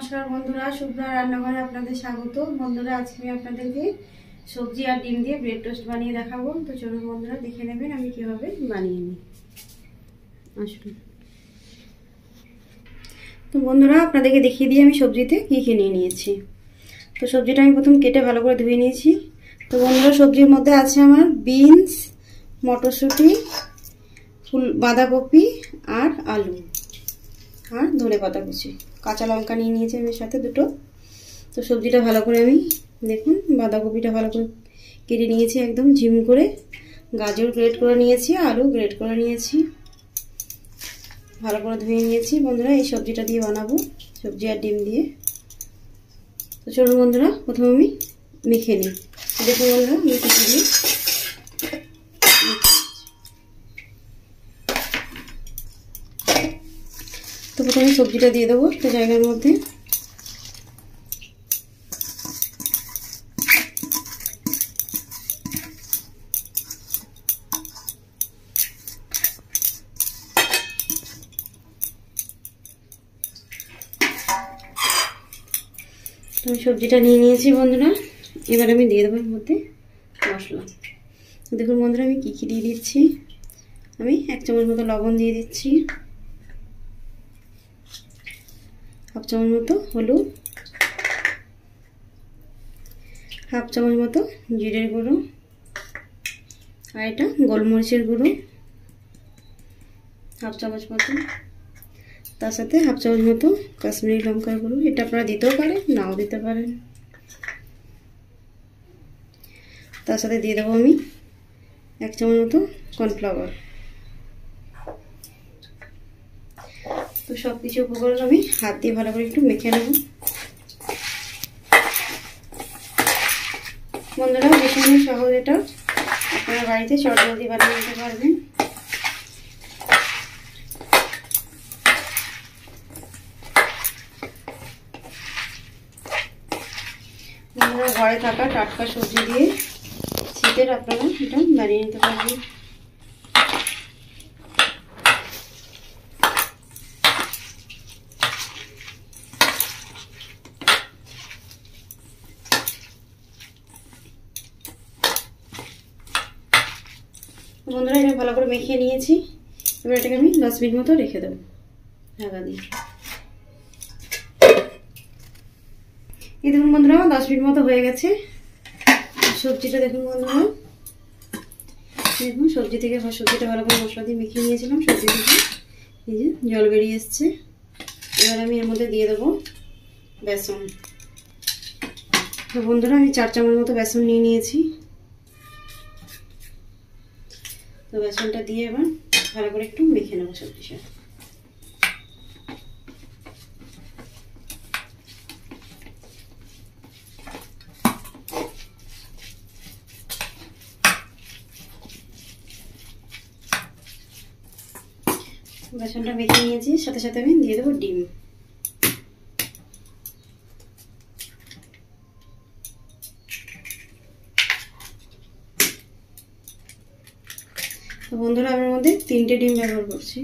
নমস্কার বন্ধুরা, শুভ্রা রান্নাঘরে আপনাদের স্বাগত। বন্ধুরা, আজকে আমি আপনাদেরকে সবজি আর ডিম দিয়ে ব্রেড টোস্ট বানিয়ে দেখাবো। তো চলুন বন্ধুরা, দেখে নেবেন আমি কিভাবে বানিয়ে নিই। আসুন। তো বন্ধুরা, আপনাদেরকে দেখিয়ে দিয়ে আমি সবজিতে কী কী নিয়ে নিয়েছি। তো সবজিটা আমি প্রথম কেটে ভালো করে ধুয়ে নিয়েছি। তো বন্ধুরা, সবজির মধ্যে আছে আমার বিনস, মটরশুঁটি, বাঁধাকপি আর আলু আর ধনেপাতা কুচি, কাঁচা লঙ্কা নিয়ে নিয়েছি আমি সাথে দুটো। তো সবজিটা ভালো করে আমি দেখুন, বাঁধাকপিটা ভালো করে কেটে নিয়েছি একদম ঝিম করে, গাজর গ্রেট করে নিয়েছি, আলু গ্রেট করে নিয়েছি, ভালো করে ধুয়ে নিয়েছি। বন্ধুরা, এই সবজিটা দিয়ে বানাবো, সবজি আর ডিম দিয়ে। তো চলুন বন্ধুরা, প্রথমে আমি মেখে নিই। দেখুন বন্ধুরা, আমি কিছু দিই। তো প্রথমে সবজিটা দিয়ে দেবো একটা জায়গার মধ্যে। আমি সবজিটা নিয়ে নিয়েছি বন্ধুরা, এবার আমি দিয়ে দেবো এর মধ্যে মশলা। দেখুন বন্ধুরা, আমি কী কী দিয়ে দিচ্ছি। আমি 1 চামচ মতো লবণ দিয়ে দিচ্ছি, 1/2 চামচ মতো হলুদ, 1/2 চামচ মতো জিরের গুঁড়ো, আর এটা গোলমরিচের গুঁড়ো 1/2 চামচ মতো, তার সাথে 1/2 চামচ মতো কাশ্মীরি লঙ্কার গুঁড়ো। এটা আপনারা দিতেও পারেন, নাও দিতে পারেন। তার সাথে দিয়ে দেবো আমি 1 চামচ মতো কর্নফ্লাওয়ার। তো সব কিছু উপকরণ আমি হাত দিয়ে ভালো করে একটু মেখে নেব। বন্ধুরা, ভীষণ সহজ, এটা আপনারা বাড়িতে চটজলদি বানিয়ে নিতে পারবেন। বন্ধুরা, ঘরে থাকা টাটকা সবজি দিয়ে শীতের আপনারা এটা বানিয়ে নিতে পারবেন। বন্ধুরা, এটা ভালো করে মেখে নিয়েছি। এবার এটাকে আমি 10 মিনিট মতো রেখে দেবো ঢাকা দিয়ে। এই দেখুন বন্ধুরা, আমার 10 মিনিট মতো হয়ে গেছে। সবজিটা দেখুন বন্ধুরা, দেখুন সবজিটা ভালো করে মশলা দিয়ে মেখে নিয়েছিলাম। সবজি থেকে এই যে জল বেরিয়ে এসছে। এবার আমি এর মধ্যে দিয়ে দেবো বেসন। তো বন্ধুরা, আমি 4 চামচ মতো বেসন নিয়ে নিয়েছি। তো বেসনটা দিয়ে এবার ভালো করে একটু মেখে নেবো সবজির সাথে। বেসনটা মেখে নিয়েছি, সাথে সাথে আমি দিয়ে দেবো ডিম। তো বন্ধুরা, আমি এর মধ্যে 3টে ডিম ব্যবহার করছি।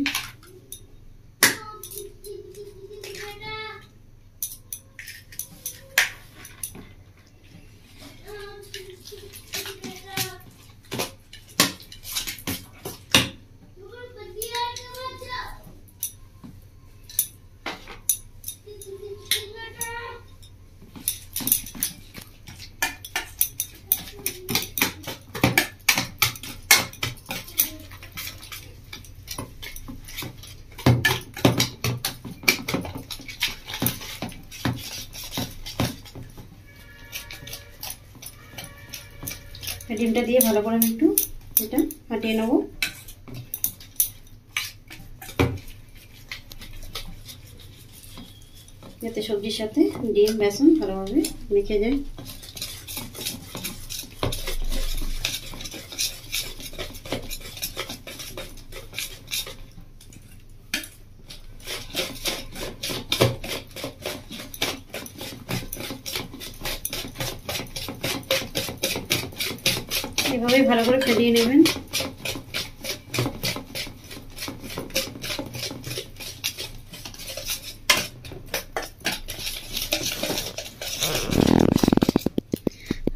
ডিমটা দিয়ে ভালো করে আমি একটু এটা ফাটিয়ে নেব। যাতে সবজির সাথে ডিম বেসন ভালোভাবে মেখে যায়। এভাবেই ভালো করে ফেটিয়ে নেবেন।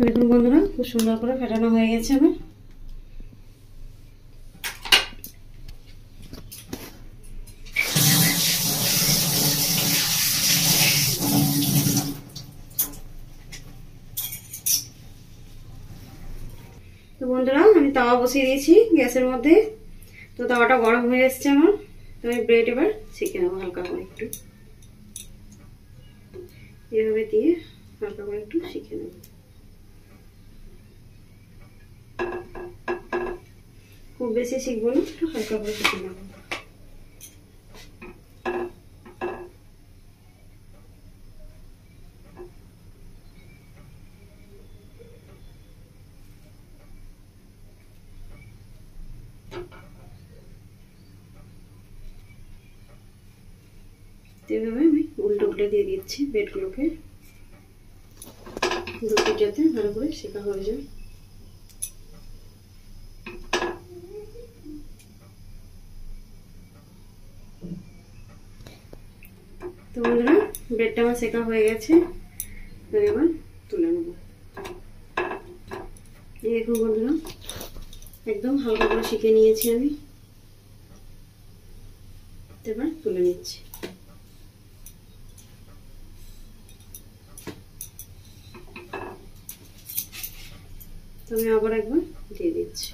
দেখুন বন্ধুরা খুব সুন্দর করে ফেটানো হয়ে গেছে আমার। তো বন্ধুরা আমি তাওয়া বসিয়ে দিয়েছি গ্যাসের মধ্যে। তো তাওয়াটা গরম হয়ে এসছে আমার। তো আমি ব্রেড এবার সেঁকে নেবো হালকা করে একটু, এভাবে দিয়ে হালকা করে একটু সেঁকে নেব। খুব বেশি শিখবো না, একটু হালকা করে সেঁকে নেব। এভাবে আমি উল্টে উল্টে দিয়ে দিচ্ছি ব্রেডগুলোকে, দুটো যাতে ভালো করে শেখা হয়ে যায়। তো বন্ধুরা ব্রেডটা আমার শেখা হয়ে গেছে, এবার তুলে নেব। এই দেখুন বন্ধুরা একদম হালকা করে শিখে নিয়েছি আমি, এবার তুলে নিচ্ছি। তো আমি আবার একবার দিয়ে দিচ্ছি।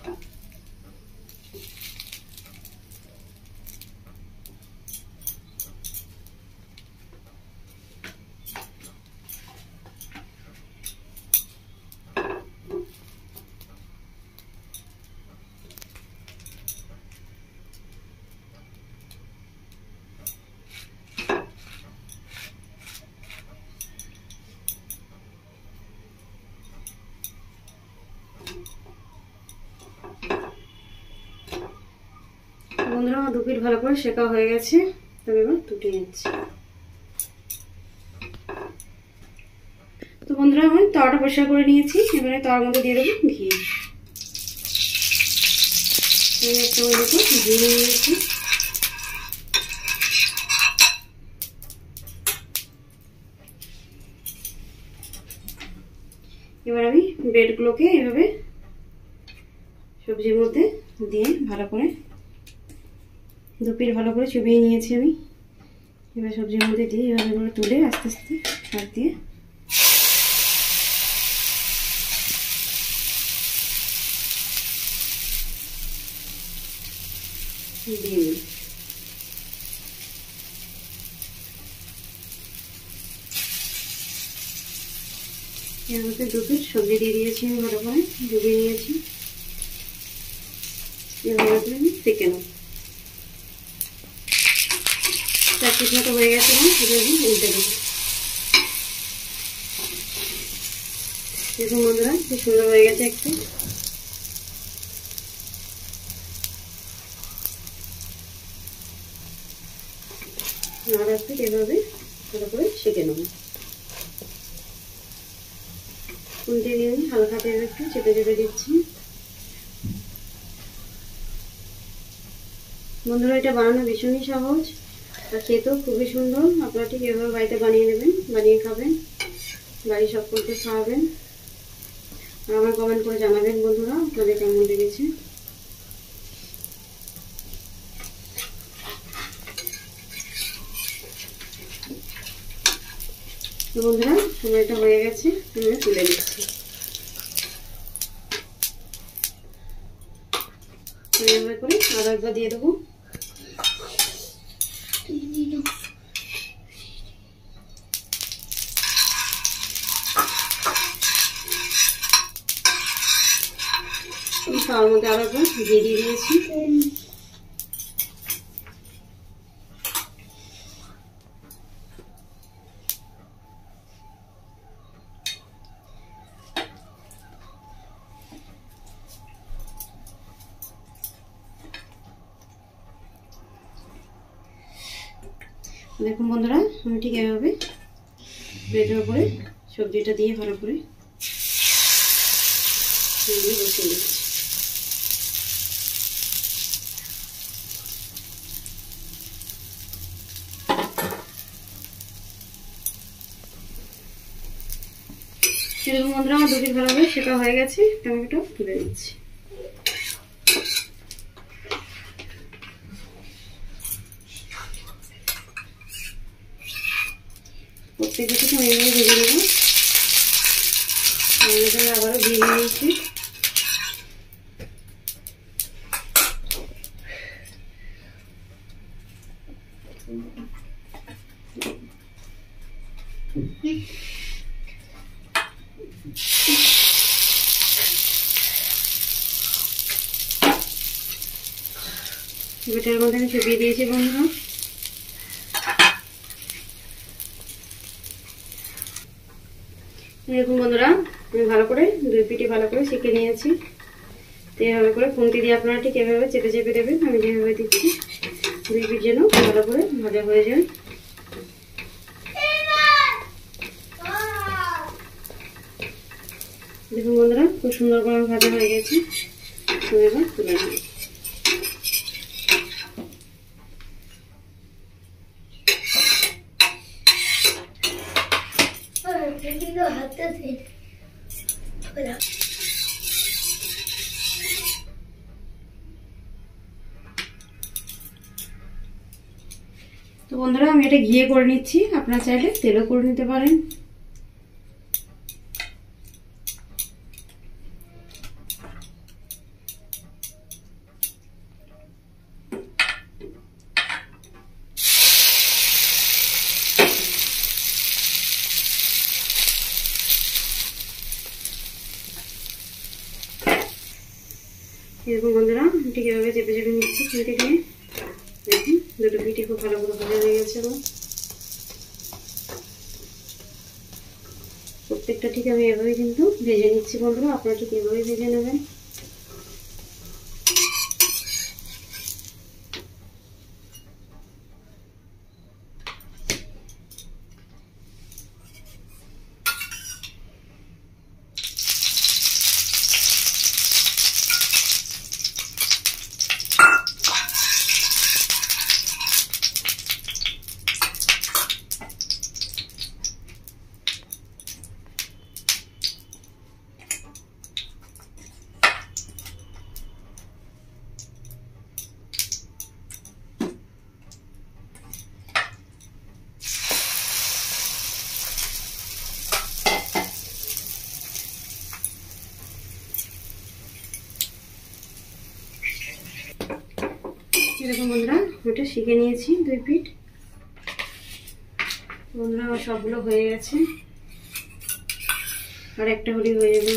বন্ধুরা আমার 2 পিঠ ভালো করে শেখা হয়ে গেছে, তবে এবার তুলে নিচ্ছি। তো বন্ধুরা আমি তাওয়াটা পরিষ্কার করে নিয়েছি, এবারে তাওয়ার মধ্যে দিয়ে দেবো ঘি। ঘি নিয়ে নিয়েছি। এবার আমি ব্রেডগুলোকে এভাবে সবজির মধ্যে দিয়ে ভালো করে 2 পিঠ ভালো করে চুবিয়ে নিয়েছি আমি। এবার সবজির মধ্যে দিয়ে এভাবে করে তুলে আস্তে আস্তে হাত দিয়ে দিয়ে নিই। এর মধ্যে 2 পিঠ সবজি দিয়ে দিয়েছি আমি, ভালো করে ডুবিয়ে নিয়েছি। এভাবে করে আমি সেঁকে নেব। 4 পিঠ মতো হয়ে গেছে না, সেটা আমি উল্টে দেবো। দেখুন বন্ধুরা খুব সুন্দর হয়ে গেছে একটু। আর একটু এভাবে ভালো করে সেঁকে নেব। উল্টে দিয়ে আমি হালকা করে একটু চেপে চেপে দিচ্ছি। বন্ধুরা এটা বানানো ভীষণই সহজ আর খেতেও খুবই সুন্দর। আপনারা ঠিক এভাবে বাড়িতে বানিয়ে নেবেন, বানিয়ে খাবেন, বাড়ির সকলকে খাওয়াবেন। আর আমার কমেন্ট করে জানাবেন বন্ধুরা আপনাদের কেমন লেগেছে। তো বন্ধুরা সময়টা হয়ে গেছে, আমি তুলে দিচ্ছি। এভাবে করে আর একবার দিয়ে দেবো। তার মধ্যে আর একবার ঘি দিয়ে দিয়েছি। দেখুন বন্ধুরা আমি ঠিক এভাবে ব্রেডের উপরে সবজিটা দিয়ে ভালো করে বসিয়ে দিচ্ছি। সেরকম বন্ধুরা আমার 2 পিঠ ভালোভাবে সেটা হয়ে গেছে। টমেটো তুলে দিচ্ছি। প্রত্যেকটা কিছু আমি এইভাবে ভেজে নেব। আবারও দিয়ে নিয়েছি। এটার মধ্যে আমি চুপিয়ে দিয়েছি বন্ধুরা। এরকম বন্ধুরা আমি ভালো করে 2 পিঠে ভালো করে সেঁকে নিয়েছি। তো এভাবে করে খুন্তি দিয়ে আপনারা ঠিক এভাবে চেপে চেপে দেবেন। আমি যেভাবে দিচ্ছি 2 পিঠ যেন ভালো করে ভাজা হয়ে যায়। দেখুন বন্ধুরা খুব সুন্দর করে ভাজা হয়ে গেছে। তো এবার তুলে নেব। তো বন্ধুরা আমি এটা ঘিয়ে করে নিচ্ছি, আপনারা চাইলে তেলও করে নিতে পারেন। এরকম বন্ধুরা ঠিক এভাবে চেপে চেপে নিচ্ছি খুঁটি দিয়ে। দেখুন 2 পিঠে খুব ভালো করে ভাজা হয়ে গেছে। আমার প্রত্যেকটা ঠিক আমি এভাবে কিন্তু ভেজে নিচ্ছি বন্ধুরা, আপনারা ঠিক এভাবে ভেজে নেবেন। এরকম বন্ধুরা ওটা শিখে নিয়েছি 2 পিঠ। বন্ধুরা আমার সবগুলো হয়ে গেছে, আর একটা হলেই হয়ে যাবে।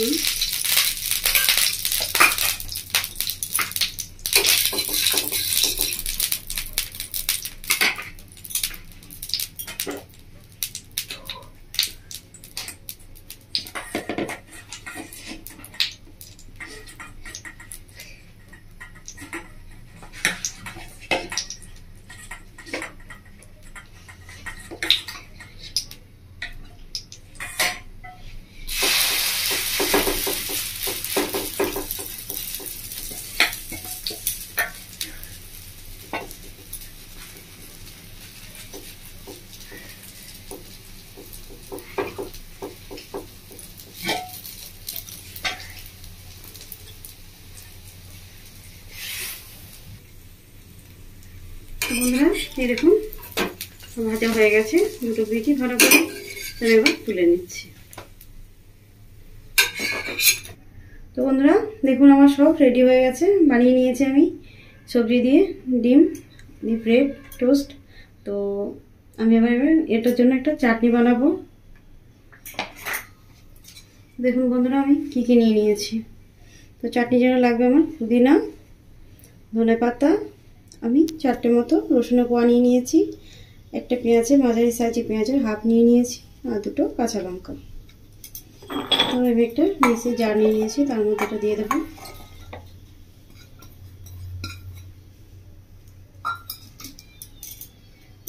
বন্ধুরা এরকম ভাজা হয়ে গেছে 2 পিঠই ভালো করে। আমি এবার তুলে নিচ্ছি। তো বন্ধুরা দেখুন আমার সব রেডি হয়ে গেছে, বানিয়ে নিয়েছি আমি সবজি দিয়ে, ডিম দিয়ে ব্রেড টোস্ট। তো আমি এবার এটার জন্য একটা চাটনি বানাবো। দেখুন বন্ধুরা আমি কি কি নিয়ে নিয়েছি। তো চাটনির জন্য লাগবে আমার পুদিনা, ধনেপাতা, আমি 4টে মতো রসুনের কোয়া নিয়ে নিয়েছি, একটা পেঁয়াজের মাঝারি সাইজে পেঁয়াজের হাফ নিয়ে নিয়েছি, আর 2টো কাঁচা লঙ্কা। তো আমি একটা মিক্সি জার নিয়ে নিয়েছি, তার মধ্যে এটা দিয়ে দেবো।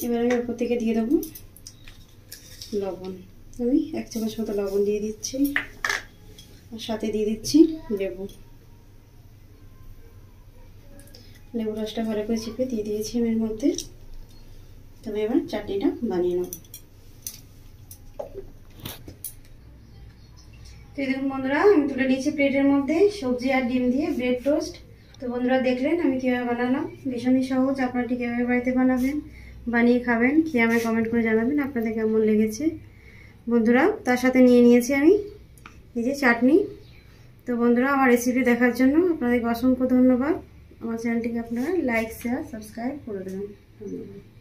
এবার আমি উপর থেকে দিয়ে দেবো লবণ। আমি 1 চামচ মতো লবণ দিয়ে দিচ্ছি, আর সাথে দিয়ে দিচ্ছি লেবু। লেবু রসটা ভালো করে চিপে দিয়ে দিয়েছি আমি এর মধ্যে। তবে এবার চাটনিটা বানিয়ে নেব। তো এই দেখুন বন্ধুরা, আমি তুলে নিয়েছি প্লেটের মধ্যে সবজি আর ডিম দিয়ে ব্রেড টোস্ট। তো বন্ধুরা দেখলেন আমি কীভাবে বানালাম, ভীষণই সহজ। আপনারা ঠিক এভাবে বাড়িতে বানাবেন, বানিয়ে খাবেন, খেয়ে আমায় কমেন্ট করে জানাবেন আপনাদের কেমন লেগেছে বন্ধুরা। তার সাথে নিয়ে নিয়েছি আমি এই যে চাটনি। তো বন্ধুরা আমার রেসিপি দেখার জন্য আপনাদেরকে অসংখ্য ধন্যবাদ। আমার চ্যানেলটিকে আপনারা লাইক শেয়ার সাবস্ক্রাইব করে দেবেন। ধন্যবাদ।